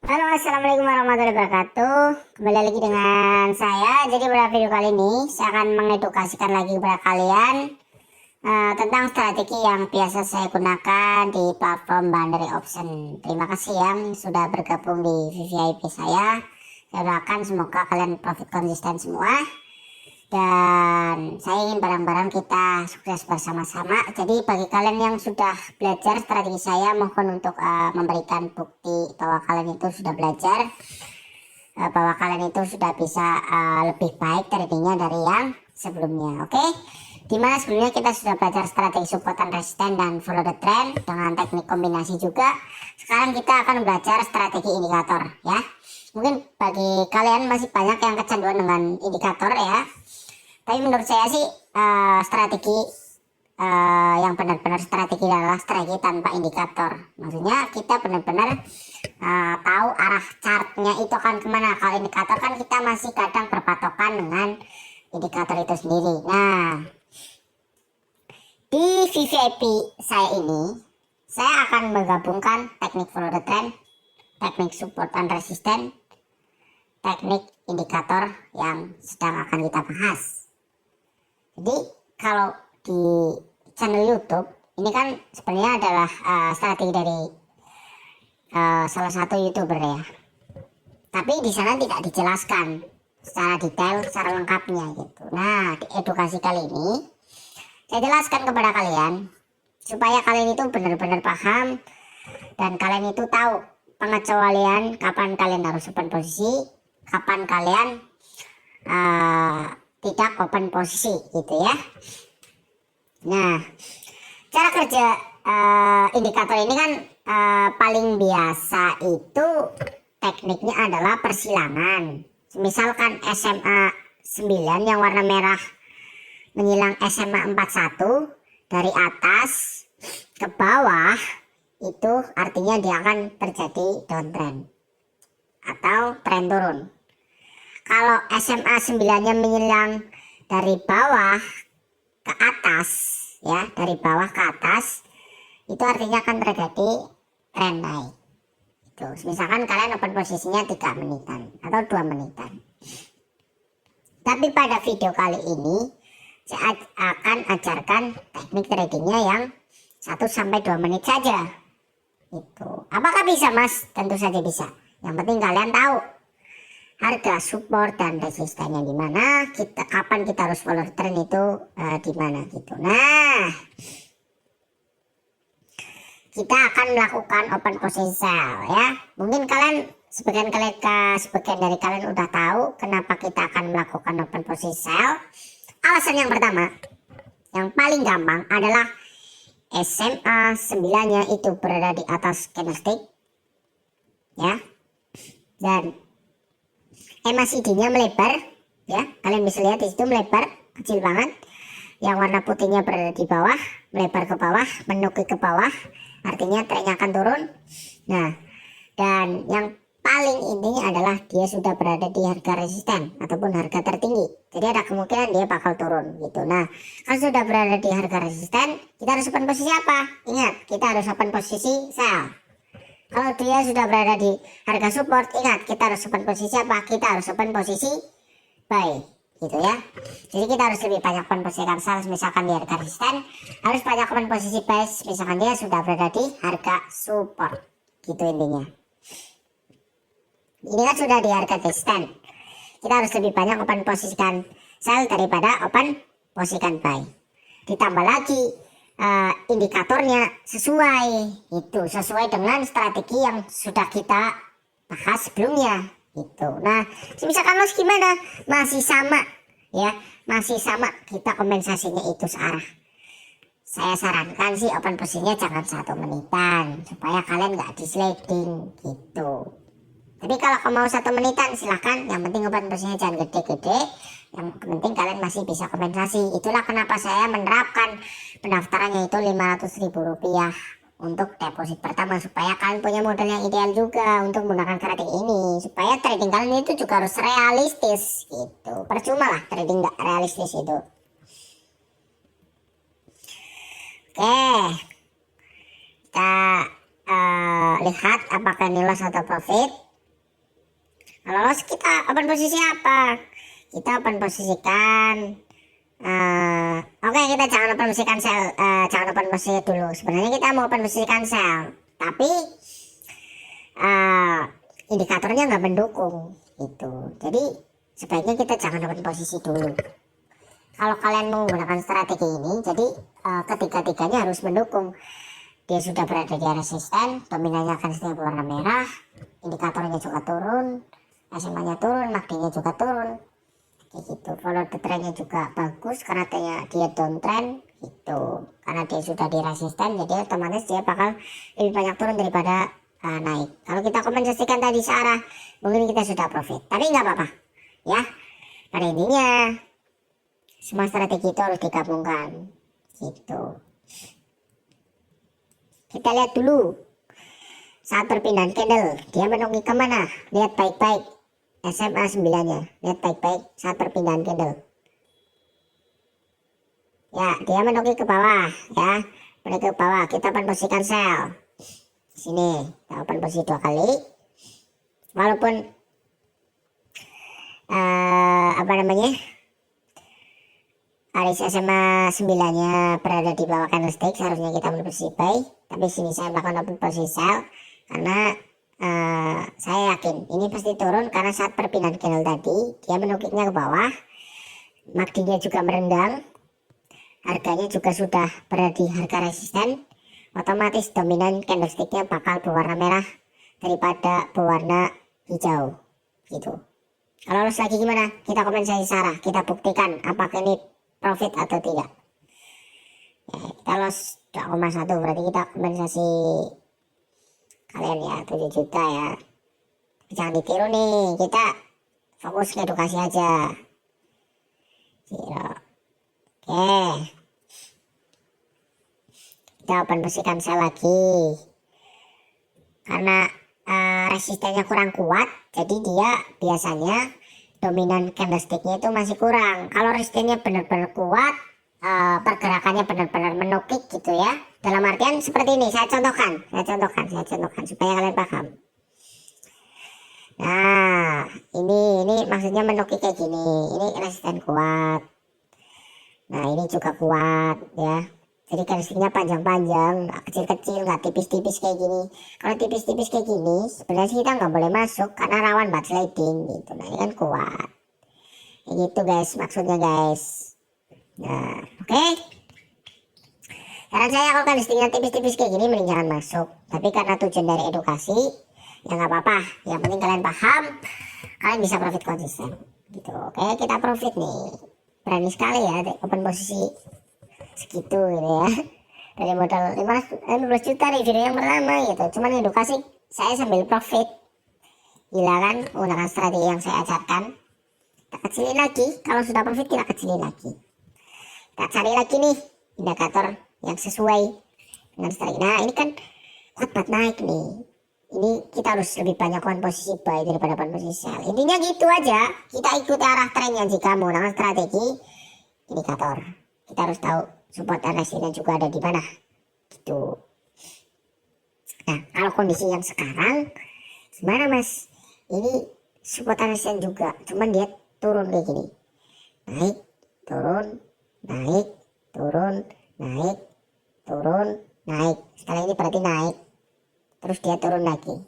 Halo, assalamualaikum warahmatullahi wabarakatuh. Kembali lagi dengan saya. Jadi pada video kali ini saya akan mengedukasikan lagi kepada kalian tentang strategi yang biasa saya gunakan di platform Binary Option. Terima kasih yang sudah bergabung di VVIP saya. Saya doakan semoga kalian profit konsisten semua. Dan saya ingin bareng-bareng kita sukses bersama-sama. Jadi bagi kalian yang sudah belajar strategi saya, mohon untuk memberikan bukti bahwa kalian itu sudah belajar, bahwa kalian itu sudah bisa lebih baik tradingnya dari yang sebelumnya. Oke, dimana sebelumnya kita sudah belajar strategi support and resistance dan follow the trend dengan teknik kombinasi juga. Sekarang kita akan belajar strategi indikator ya. Mungkin bagi kalian masih banyak yang kecanduan dengan indikator ya. Tapi menurut saya sih strategi yang benar-benar strategi adalah strategi tanpa indikator. Maksudnya kita benar-benar tahu arah chartnya itu akan kemana. Kalau indikator kan kita masih kadang berpatokan dengan indikator itu sendiri. Nah, di VVIP saya ini, saya akan menggabungkan teknik follow the trend, teknik support and resistance, teknik indikator yang sedang akan kita bahas. Jadi kalau di channel YouTube ini kan sebenarnya adalah strategi dari salah satu YouTuber ya. Tapi di sana tidak dijelaskan secara detail, secara lengkapnya gitu. Nah, di edukasi kali ini saya jelaskan kepada kalian supaya kalian itu benar-benar paham dan kalian itu tahu pengecualian kapan kalian harus open posisi, kapan kalian tidak open posisi gitu ya. Nah, cara kerja indikator ini kan paling biasa itu tekniknya adalah persilangan. Misalkan SMA 9 yang warna merah menyilang SMA 41 dari atas ke bawah, itu artinya dia akan terjadi downtrend atau tren turun. Kalau SMA 9-nya menyilang dari bawah ke atas ya, dari bawah ke atas, itu artinya akan terjadi tren naik. Itu misalkan kalian open posisinya 3 menitan atau 2 menitan. Tapi pada video kali ini saya akan ajarkan teknik tradingnya yang 1-2 menit saja. Itu apakah bisa, Mas? Tentu saja bisa. Yang penting kalian tahu harga support dan resistennya di mana, kapan kita harus follow trend itu di mana gitu. Nah, kita akan melakukan open posisi sell ya. Mungkin kalian sebagian dari kalian udah tahu kenapa kita akan melakukan open posisi sell. Alasan yang pertama, yang paling gampang adalah SMA 9-nya itu berada di atas candlestick ya. Dan MACD-nya melebar ya, kalian bisa lihat di situ melebar kecil banget. Yang warna putihnya berada di bawah, melebar ke bawah, menukik ke bawah, artinya trennya akan turun. Nah, dan yang paling intinya adalah dia sudah berada di harga resisten ataupun harga tertinggi, jadi ada kemungkinan dia bakal turun gitu. Nah, kalau sudah berada di harga resisten, kita harus open posisi apa? Ingat, kita harus open posisi sell. Kalau dia sudah berada di harga support, ingat kita harus open posisi apa? Kita harus open posisi buy gitu ya. Jadi kita harus lebih banyak open posisi sell misalkan di harga resisten, harus banyak open posisi buy misalkan dia sudah berada di harga support gitu intinya. Ini kan sudah di harga resisten, kita harus lebih banyak open posisikan sell daripada open posisikan buy. Ditambah lagi indikatornya sesuai dengan strategi yang sudah kita bahas sebelumnya gitu. Nah, misalkan loss gimana? Masih sama ya, masih sama, kita kompensasinya itu searah. Saya sarankan sih open posisinya jangan 1 menitan supaya kalian nggak disliding gitu. Tapi kalau mau 1 menitan silahkan, yang penting open posisinya jangan gede-gede, yang penting kalian masih bisa kompensasi. Itulah kenapa saya menerapkan pendaftarannya itu Rp500.000 untuk deposit pertama, supaya kalian punya modal yang ideal juga untuk menggunakan trading ini, supaya trading kalian itu juga harus realistis gitu. Percuma lah trading nggak realistis itu. Oke, kita lihat apakah ini loss atau profit. Kalau lolos kita open posisi apa? Kita open posisikan oke, kita jangan open posisi cancel, jangan open posisi dulu. Sebenarnya kita mau open posisi cancel, tapi indikatornya nggak mendukung gitu. Jadi sebaiknya kita jangan open posisi dulu. Kalau kalian menggunakan strategi ini, jadi ketiga-tiganya harus mendukung. Dia sudah berada di resisten, dominannya akan setiap warna merah, indikatornya juga turun, SMA-nya turun, MACD-nya juga turun, kayak gitu. Follow the trend-nya juga bagus karena dia downtrend gitu. Karena dia sudah di resisten, jadi otomatis dia bakal lebih banyak turun daripada naik. Kalau kita kompensasikan tadi searah, mungkin kita sudah profit, tapi nggak apa-apa ya. Pada intinya semua strategi itu harus digabungkan gitu. Kita lihat dulu saat perpindahan candle dia menunggu kemana. Lihat baik-baik SMA 9 nya, lihat baik-baik saat perpindahan candle ya, dia menunggu ke bawah ya, menunggu ke bawah. Kita open posisi cancel sini, kita open posisi 2 kali. Walaupun apa namanya, aris SMA 9 nya berada di bawah candlestick, seharusnya kita open posisi buy, tapi sini saya melakukan open posisi sell karena saya yakin ini pasti turun karena saat perpindahan candle tadi dia menukiknya ke bawah, MACD-nya juga merendang, harganya juga sudah berada di harga resisten, otomatis dominan candlesticknya bakal berwarna merah daripada berwarna hijau gitu. Kalau lolos lagi gimana? Kita kompensasi sarah, kita buktikan apakah ini profit atau tidak ya. Kita loss 2,1 berarti kita kompensasi kalian ya 7 juta ya. Jangan ditiru nih, kita fokus ke edukasi aja. Zero. Oke, kita open posisi cancel lagi karena resistennya kurang kuat, jadi dia biasanya dominan candlesticknya itu masih kurang. Kalau resistennya benar-benar kuat, pergerakannya benar-benar menukik gitu ya, dalam artian seperti ini, saya contohkan supaya kalian paham. Nah ini maksudnya menukik kayak gini, ini resisten kuat, nah ini juga kuat ya. Jadi candlesticknya panjang-panjang, nggak kecil-kecil, nggak tipis-tipis kayak gini. Kalau tipis-tipis kayak gini, sebenarnya kita nggak boleh masuk karena rawan backsliding gitu. Nah ini kan kuat, kayak gitu guys maksudnya guys. Nah oke. Saran saya kalau candlesticknya tipis-tipis kayak gini mending jangan masuk. Tapi karena tujuan dari edukasi, ya nggak apa-apa. Yang penting kalian paham, kalian bisa profit konsisten gitu. Oke, kita profit nih. Berani sekali ya open posisi segitu gitu ya, dari modal 15 juta nih video yang pertama gitu, cuman edukasi saya sambil profit. Gila kan menggunakan strategi yang saya ajarkan. Kita kecilin lagi, kalau sudah profit kita kecilin lagi, kita cari lagi nih indikator yang sesuai dengan strategi. Nah ini kan kuat banget naik nih, ini kita harus lebih banyak open posisi buy daripada open posisi sell. Intinya gitu aja, kita ikuti arah trennya. Jika menggunakan strategi indikator, kita harus tahu support dan resisten juga ada di mana gitu. Nah kalau kondisi yang sekarang gimana mas, ini support dan resisten juga, cuman dia turun kayak gini, naik turun naik turun naik turun naik, setelah ini berarti naik terus dia turun lagi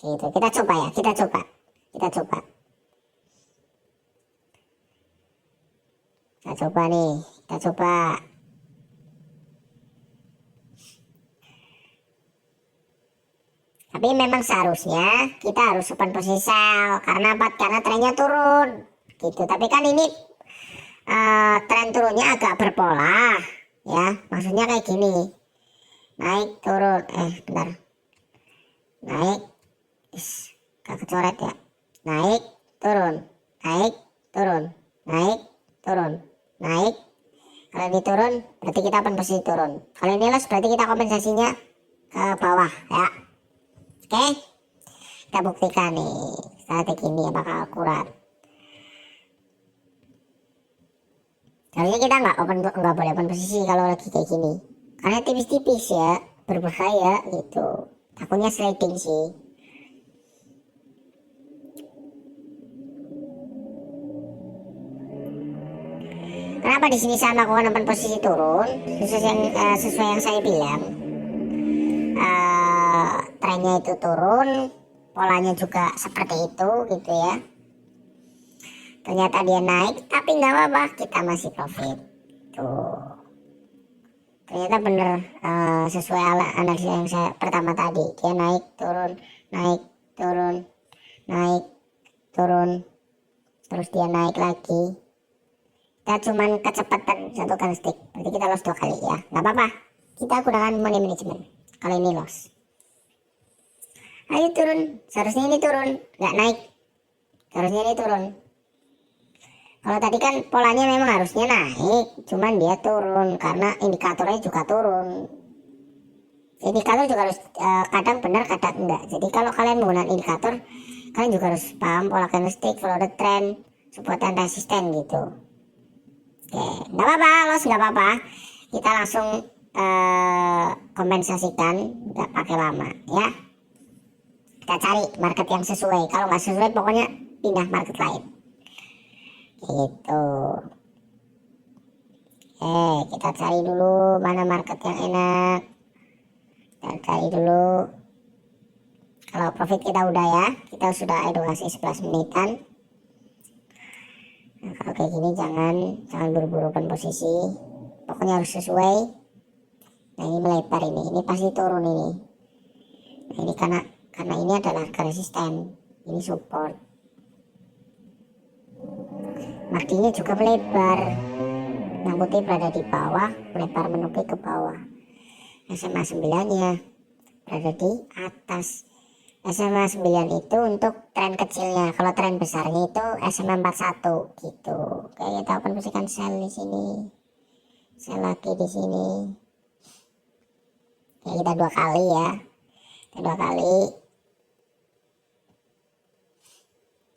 gitu. Kita coba ya, kita coba nih, kita coba. Tapi memang seharusnya kita harus open posisi sell karena apa? Karena trennya turun gitu. Tapi kan ini tren turunnya agak berpola ya, maksudnya kayak gini, naik turun, bentar, naik, gak kecoret ya, naik turun naik turun naik turun naik. Kalau ini turun berarti kita open posisi turun, kalau ini loss berarti kita kompensasinya ke bawah ya. Oke, kita buktikan nih strategi ini apakah akurat. Harusnya kita nggak boleh open posisi kalau lagi kayak gini, karena tipis-tipis ya, berbahaya gitu, takutnya sliding sih. Kenapa di sini saya melakukan open posisi turun? Sesuai yang saya bilang, trennya itu turun, polanya juga seperti itu gitu ya. Ternyata dia naik, tapi nggak apa-apa, kita masih profit. Tuh, ternyata bener sesuai analisa yang saya pertama tadi. Dia naik, turun, naik, turun, naik, turun, terus dia naik lagi. Kita cuman kecepatan satu candlestick, berarti kita loss 2 kali ya, nggak apa-apa. Kita gunakan money management kalau ini loss. Ayo turun, seharusnya ini turun, nggak naik, seharusnya ini turun. Kalau tadi kan polanya memang harusnya naik, cuman dia turun karena indikatornya juga turun. Indikator juga harus kadang benar kadang enggak. Jadi kalau kalian menggunakan indikator, kalian juga harus paham pola candlestick, follow the trend, support dan resisten gitu. Oke, nggak apa-apa, loss nggak apa-apa. Kita langsung kompensasikan, nggak pakai lama ya. Kita cari market yang sesuai. Kalau nggak sesuai, pokoknya pindah market lain. Gitu. Kita cari dulu mana market yang enak. Kita cari dulu. Kalau profit kita udah ya, kita sudah edukasi 11 menitan. Nah, kalau kayak gini jangan buru-buru open posisi, pokoknya harus sesuai. Nah ini melebar ini pasti turun ini. Nah ini karena ini adalah resisten, ini support. Marginya juga melebar, yang putih berada di bawah, melebar menuju ke bawah. SMA 9 nya berada di atas. SMA 9 itu untuk tren kecilnya, kalau tren besarnya itu SMA 41 gitu. Oke, kita open posisikan sell di sini, sell lagi di sini. Ya, kita 2 kali ya, kita 2 kali.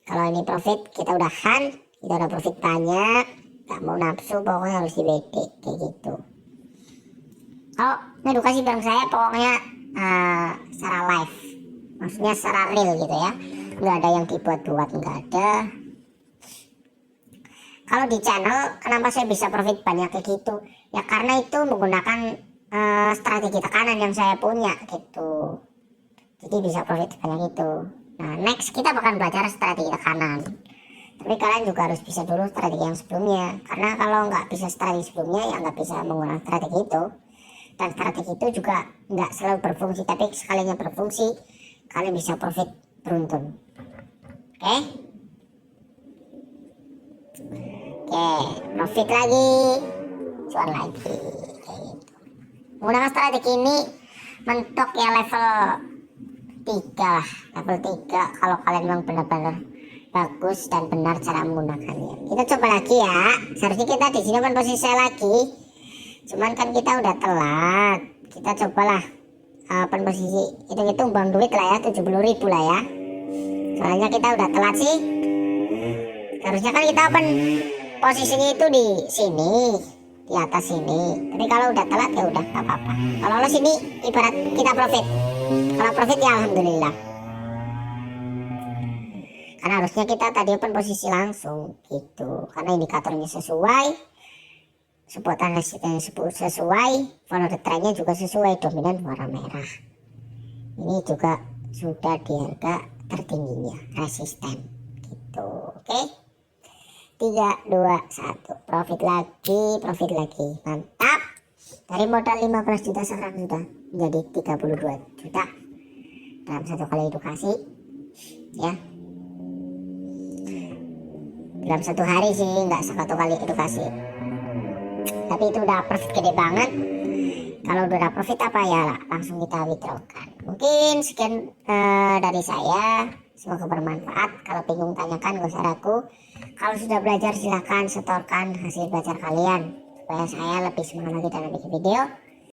Kalau ini profit kita udahan, kita udah profit banyak, nggak mau nafsu, pokoknya harus di BD kayak gitu. Kalau edukasi bareng saya pokoknya secara live, maksudnya secara real gitu ya, nggak ada yang dibuat-buat, nggak ada. Kalau di channel kenapa saya bisa profit banyak kayak gitu ya, karena itu menggunakan strategi tekanan yang saya punya gitu, jadi bisa profit banyak itu. Nah next kita bakal belajar strategi tekanan, tapi kalian juga harus bisa dulu strategi yang sebelumnya, karena kalau nggak bisa strategi sebelumnya ya nggak bisa menggunakan strategi itu. Dan strategi itu juga nggak selalu berfungsi, tapi sekalinya berfungsi kalian bisa profit beruntun. Oke, profit lagi, cuan lagi kayak gitu. Menggunakan strategi ini mentok ya level 3 lah, level 3 kalau kalian memang benar-benar bagus dan benar cara menggunakannya. Kita coba lagi ya, seharusnya kita di sini kan posisi lagi, cuman kan kita udah telat. Kita cobalah open posisi, hitung-hitung bang duit lah ya, 70.000 lah ya, soalnya kita udah telat sih. Harusnya kan kita open posisinya itu di sini, di atas sini, tapi kalau udah telat ya udah gak apa-apa. Kalau lo sini ibarat kita profit, kalau profit ya alhamdulillah, karena harusnya kita tadi open posisi langsung gitu, karena indikatornya sesuai, support dan resisten sesuai, follow the trendnya juga sesuai, dominan warna merah. Ini juga sudah di harga tertingginya, resisten gitu. Oke, 3, 2, 1, profit lagi, mantap. Dari modal 15 juta sekarang sudah menjadi 32 juta dalam 1 kali edukasi ya, dalam 1 hari sih, nggak 1 kali edukasi, tapi itu udah profit gede banget. Kalau udah profit apa ya langsung kita withdrawkan. Mungkin sekian dari saya, semoga bermanfaat. Kalau bingung tanyakan, gak usah ragu. Kalau sudah belajar silahkan setorkan hasil belajar kalian supaya saya lebih semangat lagi dalam bikin video.